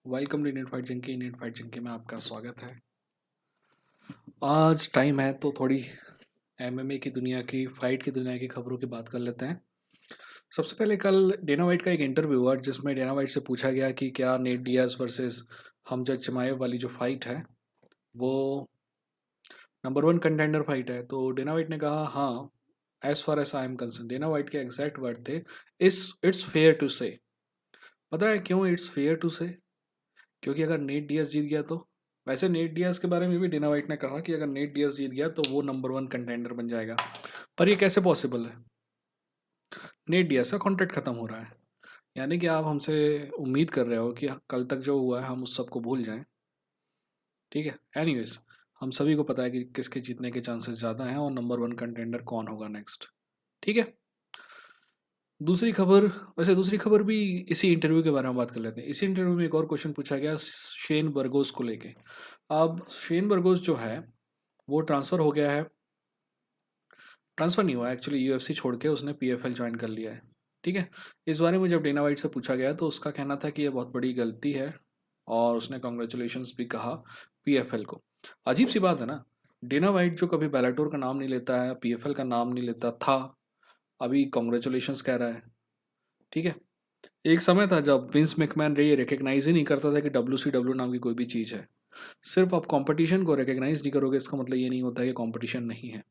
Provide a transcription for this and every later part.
Welcome to Indian fight junkie में आपका स्वागत है। आज टाइम है तो थोड़ी एमएमए की दुनिया की फाइट की दुनिया की खबरों की बात कर लेते हैं। सबसे पहले कल डेना वाइट का एक इंटरव्यू हुआ जिसमें डेना वाइट से पूछा गया कि क्या नेट डियाज वर्सेस हमजा चिमाएव वाली जो फाइट है वो नंबर वन कंटेंडर फाइट है। तो डेना वाइट ने कहा हाँ, as far as I am concerned. Dana White के एग्जैक्ट वर्ड थे, इट्स फेयर टू से। पता है क्यों इट्स फेयर टू से? क्योंकि अगर नेट डियाज जीत गया तो, वैसे नेट डियाज के बारे में भी डेना वाइट ने कहा कि अगर नेट डियाज जीत गया तो वो नंबर वन कंटेंडर बन जाएगा। पर ये कैसे पॉसिबल है? नेट डियाज का कॉन्ट्रैक्ट खत्म हो रहा है, यानी कि आप हमसे उम्मीद कर रहे हो कि कल तक जो हुआ है हम उस सबको भूल जाएं। ठीक है, एनीवेज, हम सभी को पता है कि किसके जीतने के चांसेस ज़्यादा हैं और नंबर वन कंटेंडर कौन होगा नेक्स्ट। ठीक है, दूसरी खबर, वैसे दूसरी खबर भी इसी इंटरव्यू के बारे में बात कर लेते हैं। इसी इंटरव्यू में एक और क्वेश्चन पूछा गया शेन बर्गोस को लेके। अब शेन बर्गोस जो है वो ट्रांसफ़र हो गया है, ट्रांसफ़र नहीं हुआ एक्चुअली, यूएफसी छोड़ के उसने पीएफएल ज्वाइन कर लिया है। ठीक है, इस बारे में जब डेना वाइट से पूछा गया तो उसका कहना था कि ये बहुत बड़ी गलती है और उसने कॉन्ग्रेचुलेशंस भी कहा पीएफएल को। अजीब सी बात है ना, डेना वाइट जो कभी बेलाटोर का नाम नहीं लेता है, पीएफएल का नाम नहीं लेता था, अभी कॉन्ग्रेचुलेशंस कह रहा है। ठीक है, एक समय था जब विंस मैकमैन ये रिकग्नाइज ही नहीं करता था कि WCW नाम की कोई भी चीज़ है। सिर्फ आप कंपटीशन को रिकग्नाइज नहीं करोगे इसका मतलब ये नहीं होता है कि कंपटीशन नहीं है।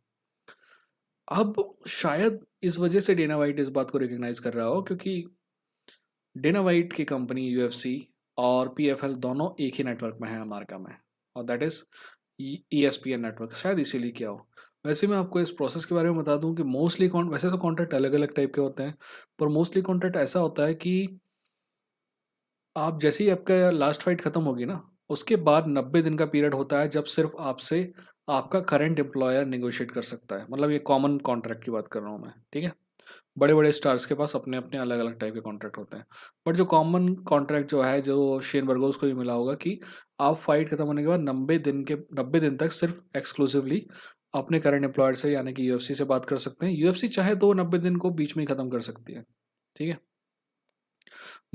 अब शायद इस वजह से डेना वाइट इस बात को रिकग्नाइज कर रहा हो क्योंकि डेना वाइट की कंपनी यूएफसी और पीएफएल दोनों एक ही नेटवर्क में है अमेरिका में, और दैट इज ESPN नेटवर्क। शायद इसीलिए क्या हो। वैसे मैं आपको इस प्रोसेस के बारे में बता दूं कि मोस्टली वैसे तो कॉन्ट्रैक्ट अलग अलग टाइप के होते हैं, पर मोस्टली कॉन्ट्रैक्ट ऐसा होता है कि आप जैसे ही आपका लास्ट फाइट खत्म होगी ना, उसके बाद 90 दिन का पीरियड होता है जब सिर्फ आपसे आपका करंट एम्प्लॉयर नेगोशिएट कर सकता है। मतलब ये कॉमन कॉन्ट्रैक्ट की बात कर रहा हूँ मैं। ठीक है, बड़े बड़े स्टार्स के पास अपने अपने अलग अलग टाइप के कॉन्ट्रैक्ट होते हैं, बट जो कॉमन कॉन्ट्रैक्ट जो है, जो शेन बर्गोस को भी मिला होगा कि आप फाइट खत्म होने के बाद 90 दिन तक सिर्फ एक्सक्लूसिवली अपने करंट एम्प्लॉयर से यानी कि यूएफसी से बात कर सकते हैं। यूएफसी चाहे तो 90 दिन को बीच में ही खत्म कर सकती है। ठीक है,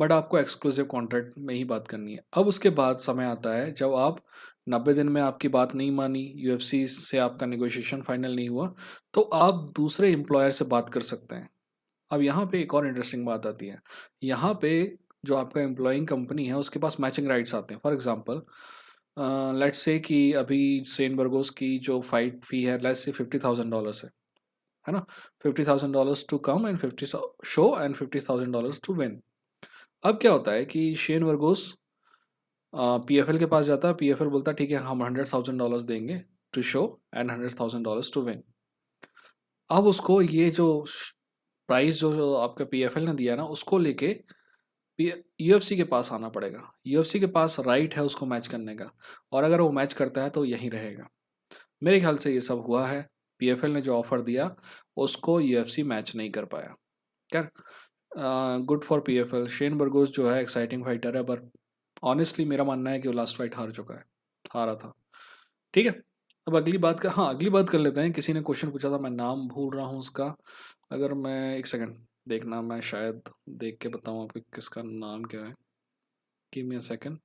बट आपको एक्सक्लूसिव कॉन्ट्रैक्ट में ही बात करनी है। अब उसके बाद समय आता है जब आप 90 दिन में आपकी बात नहीं मानी, यूएफसी से आपका नेगोशिएशन फाइनल नहीं हुआ, तो आप दूसरे एम्प्लॉयर से बात कर सकते हैं। अब यहाँ पे एक और इंटरेस्टिंग बात आती है। यहाँ पे जो आपका एम्प्लॉइंग कंपनी है उसके पास मैचिंग राइट्स आते हैं। फॉर एग्जांपल, लेट्स से कि अभी सेन बर्गोस की जो फाइट फी है, लेट्स से $50,000 है ना, $50,000 to come and 50 show and $50,000 to win. अब क्या होता है कि शेन वर्गोस पीएफएल के पास जाता है, पीएफएल बोलता है ठीक है हम $100,000 देंगे to show and $100,000 to win. अब उसको ये जो प्राइस जो आपका पीएफएल ने दिया ना, उसको लेके यूएफसी के पास आना पड़ेगा। यूएफसी के पास राइट है उसको मैच करने का, और अगर वो मैच करता है तो यहीं रहेगा। मेरे ख्याल से ये सब हुआ है। पीएफएल ने जो ऑफर दिया उसको यूएफसी मैच नहीं कर पाया। खैर, good for PFL. Shane Burgos जो है एक्साइटिंग फाइटर है, पर ऑनेस्टली मेरा मानना है कि वो लास्ट फाइट हार चुका है, हारा था। ठीक है, अब अगली बात का, हाँ अगली बात कर लेते हैं। किसी ने क्वेश्चन पूछा था, मैं नाम भूल रहा हूँ उसका, अगर मैं एक सेकंड देखना, मैं शायद देख के बताऊँ आपको किसका नाम क्या है। Give me a second.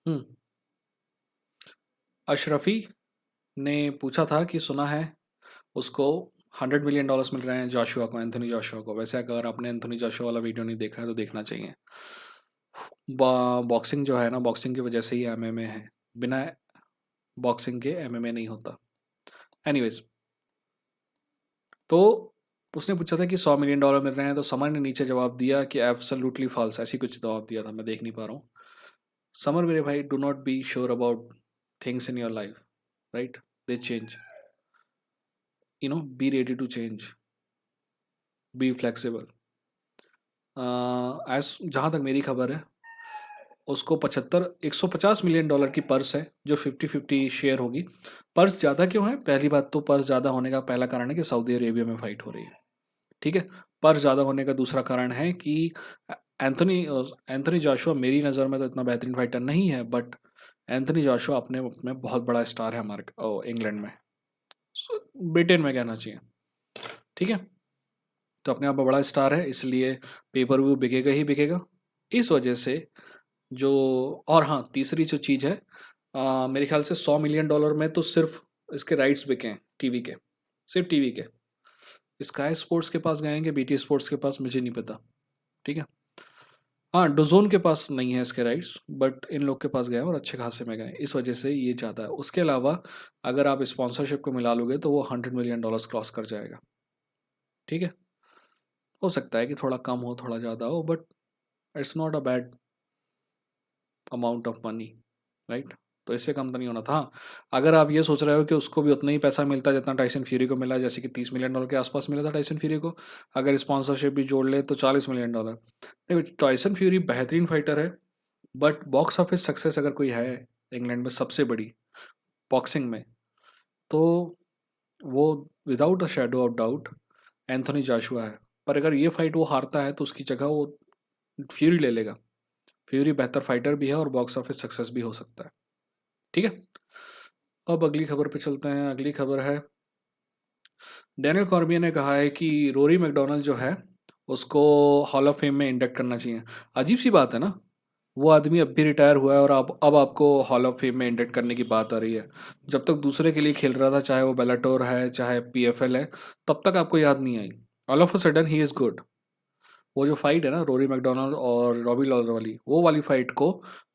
Hmm, Ashrafi ने पूछा था कि सुना है उसको $100 मिलियन मिल रहे हैं, जोशुआ को, एंथोनी जोशुआ को। वैसे अगर आपने एंथोनी जोशुआ वाला वीडियो नहीं देखा है तो देखना चाहिए। बॉक्सिंग जो है ना, बॉक्सिंग की वजह से ही एमएमए है, बिना बॉक्सिंग के एमएमए नहीं होता। एनीवेज, तो उसने पूछा था कि $100 मिलियन मिल रहे हैं, तो समर ने नीचे जवाब दिया कि एब्सोल्युटली फॉल्स, ऐसी कुछ जवाब दिया था, मैं देख नहीं पा रहा हूँ। समर मेरे भाई, do not be sure about things in your life, right? They change, be ready to change, be flexible. As जहाँ तक मेरी खबर है, उसको 150 मिलियन डॉलर की पर्स है जो 50-50 शेयर होगी। पर्स ज़्यादा क्यों है? पहली बात तो पर्स ज़्यादा होने का पहला कारण है कि सऊदी अरेबिया में फाइट हो रही है। ठीक है, पर ज़्यादा होने का दूसरा कारण है कि एंथनी एंथनी जोशुआ मेरी नज़र में तो इतना बेहतरीन फाइटर नहीं है, बट एंथनी जोशुआ अपने वक्त में बहुत बड़ा स्टार है हमारे इंग्लैंड में, ब्रिटेन में कहना चाहिए। ठीक है, तो अपने आप में बड़ा स्टार है, इसलिए पेपर व्यू बिकेगा ही बिकेगा। इस वजह से जो, और हाँ तीसरी जो चीज़ है, मेरे ख्याल से $100 मिलियन में तो सिर्फ इसके राइट्स बिके हैं टीवी के, सिर्फ टीवी के। स्काई स्पोर्ट्स के पास गए हैं कि बीटी स्पोर्ट्स के पास, मुझे नहीं पता। ठीक है, हाँ डोजोन के पास नहीं है इसके राइट्स, बट इन लोग के पास गए हैं और अच्छे खासे में गए, इस वजह से ये ज़्यादा है। उसके अलावा अगर आप स्पॉन्सरशिप को मिला लोगे तो वो $100 मिलियन क्रॉस कर जाएगा। ठीक है, हो सकता है कि थोड़ा कम हो थोड़ा ज़्यादा हो, but it's not a bad amount of money, right. तो इससे कम तो नहीं होना था। हाँ, अगर आप ये सोच रहे हो कि उसको भी उतना ही पैसा मिलता है जितना टाइसन फ्यूरी को मिला, जैसे कि $30 मिलियन के आसपास मिला था टाइसन फ्यूरी को, अगर स्पॉन्सरशिप भी जोड़ ले तो $40 मिलियन। देखो टाइसन फ्यूरी बेहतरीन फाइटर है, बट बॉक्स ऑफिस सक्सेस अगर कोई है इंग्लैंड में सबसे बड़ी बॉक्सिंग में, तो वो without a shadow of doubt Anthony Joshua है। पर अगर ये फाइट वो हारता है तो उसकी जगह वो फ्यूरी ले लेगा। फ्यूरी बेहतर फाइटर भी है और बॉक्स ऑफिस सक्सेस भी हो सकता है। ठीक है, अब अगली खबर पे चलते हैं। अगली खबर है, डैनियल कॉर्मियर ने कहा है कि रोरी मैकडोनल्ड जो है उसको हॉल ऑफ फेम में इंडक्ट करना चाहिए। अजीब सी बात है ना, वो आदमी अब भी रिटायर हुआ है और अब आपको हॉल ऑफ फेम में इंडक्ट करने की बात आ रही है। जब तक दूसरे के लिए खेल रहा था, चाहे वो बेलाटोर है चाहे पीएफएल है, तब तक आपको याद नहीं आई। All of a sudden he is good. वो जो फाइट है ना रोरी मैकडोनल्ड और रॉबी लॉलर वाली, वो वाली फाइट को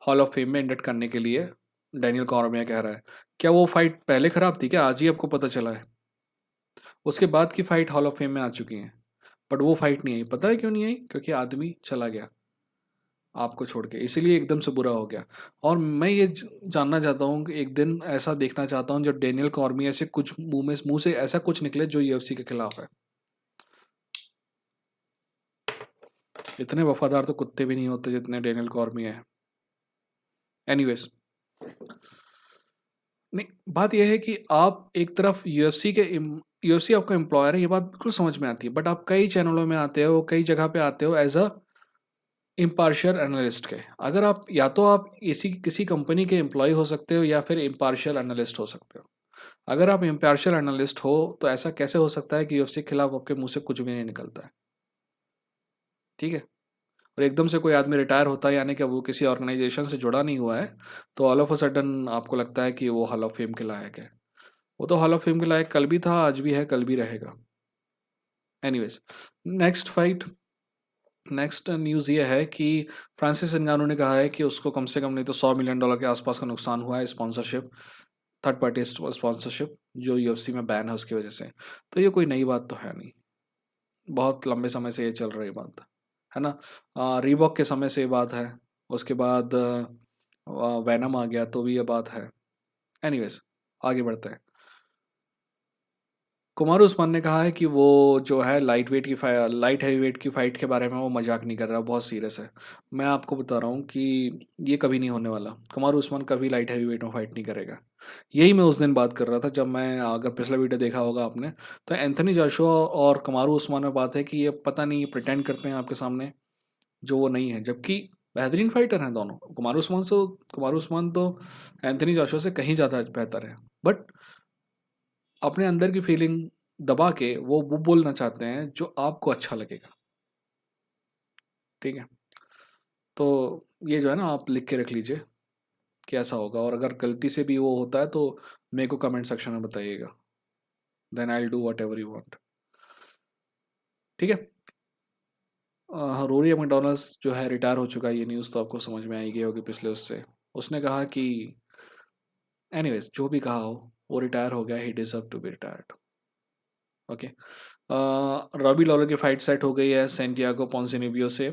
हॉल ऑफ फेम में इंडक्ट करने के लिए डैनियल कॉर्मियर कह रहा है। क्या वो फाइट पहले खराब थी क्या, आज ही आपको पता चला है? उसके बाद की फाइट हॉल ऑफ फेम में आ चुकी हैं, बट वो फाइट नहीं आई। पता है क्यों नहीं आई? क्योंकि आदमी चला गया आपको छोड़ के, इसीलिए एकदम से बुरा हो गया। और मैं ये जानना चाहता हूँ कि एक दिन ऐसा देखना चाहता हूँ जब डैनियल कॉर्मियर से कुछ मुंह से ऐसा कुछ निकले जो यूएफसी के खिलाफ है। इतने वफादार तो कुत्ते भी नहीं होते जितने डैनियल कॉर्मियर है। एनीवेज, नहीं बात यह है कि आप एक तरफ यूएफसी आपका एम्प्लॉयर है, ये बात बिल्कुल समझ में आती है, बट आप कई चैनलों में आते हो, कई जगह पे आते हो एज अ इम्पार्शियल एनालिस्ट के। अगर आप या तो आप इसी किसी कंपनी के एम्प्लॉय हो सकते हो या फिर इम्पार्शियल एनालिस्ट हो सकते हो। अगर आप इम्पार्शियल एनालिस्ट हो तो ऐसा कैसे हो सकता है कि यूएफसी के खिलाफ आपके मुंह से कुछ भी नहीं निकलता है? ठीक है, और एकदम से कोई आदमी रिटायर होता है, यानी कि वो किसी ऑर्गेनाइजेशन से जुड़ा नहीं हुआ है, तो ऑल ऑफ अ सडन आपको लगता है कि वो हॉल ऑफ फेम के लायक है। वो तो हॉल ऑफ फेम के लायक कल भी था, आज भी है, कल भी रहेगा। Anyways, next fight, next news ये है कि फ्रांसिस नगानो ने कहा है कि उसको कम से कम नहीं तो $100 मिलियन के आसपास का नुकसान हुआ है स्पॉन्सरशिप, थर्ड पार्टी स्पॉन्सरशिप जो यूएफसी में बैन है उसकी वजह से। तो ये कोई नई बात तो है नहीं, बहुत लंबे समय से ये चल रही बात है ना। रीबॉक के समय से ये बात है, उसके बाद वैनम आ गया तो भी ये बात है। एनीवेज, आगे बढ़ते हैं। कुमार उस्मान ने कहा है कि वो जो है लाइट हैवी वेट की फ़ाइट के बारे में वो मजाक नहीं कर रहा, बहुत सीरियस है। मैं आपको बता रहा हूँ कि ये कभी नहीं होने वाला। कुमार उस्मान कभी लाइट हैवी वेट में फ़ाइट नहीं करेगा। यही मैं उस दिन बात कर रहा था जब मैं, अगर पिछला वीडियो देखा होगा आपने, तो एंथनी जोशुआ और कुमार उस्मान में बात है कि ये पता नहीं प्रिटेंड करते हैं आपके सामने जो वो नहीं है, जबकि बेहतरीन फाइटर हैं दोनों। कुमार उस्मान तो एंथनी जोशुआ से कहीं ज़्यादा बेहतर है, बट अपने अंदर की फीलिंग दबा के वो बोलना चाहते हैं जो आपको अच्छा लगेगा। ठीक है, तो ये जो है ना आप लिख के रख लीजिए कि ऐसा होगा, और अगर गलती से भी वो होता है तो मेरे को कमेंट सेक्शन में बताइएगा, then I will do whatever you want. ठीक है, रोरी मैकडोनल्ड्स जो है रिटायर हो चुका है, ये न्यूज़ तो आपको समझ में आई गई होगी पिछले उससे। उसने कहा कि एनीवेज जो भी कहा हो, वो रिटायर हो गया, he deserve to be retired. Okay, Robbie Lawler की फाइट सेट हो गई है सैंटियागो पोंजिनिबियो से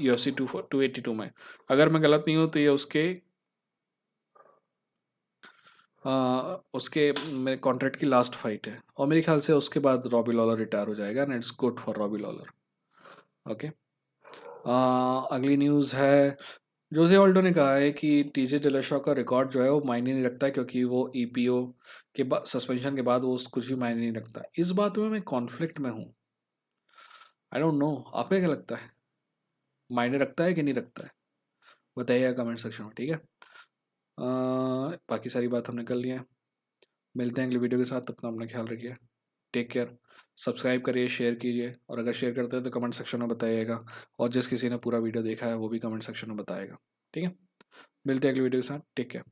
UFC 282 में। अगर मैं गलत नहीं हूँ तो ये उसके मेरे कॉन्ट्रैक्ट की लास्ट फाइट है, और मेरे ख्याल से उसके बाद रॉबी लॉलर रिटायर हो जाएगा, and it's good for Robbie Lawler. Okay, अगली न्यूज़ है, जोसे ऑल्डो ने कहा है कि टीजे डिलशॉ का रिकॉर्ड जो है वो मायने नहीं रखता, क्योंकि वो ईपीओ के बाद, सस्पेंशन के बाद वो कुछ भी मायने नहीं रखता। इस बात में मैं कॉन्फ्लिक्ट में हूँ। आई डोंट नो, आपको क्या लगता है, मायने रखता है कि नहीं रखता है? बताइएगा कमेंट सेक्शन में, ठीक है। बाकी सारी बात हमने कर ली है। मिलते हैं अगली वीडियो के साथ, अपना अपना ख्याल रखिए। Take care. सब्सक्राइब करिए, शेयर कीजिए, और अगर शेयर करते हैं तो कमेंट सेक्शन में बताइएगा, और जिस किसी ने पूरा वीडियो देखा है वो भी कमेंट सेक्शन में बताएगा, ठीक है। मिलते हैं अगली वीडियो के साथ, टेक केयर।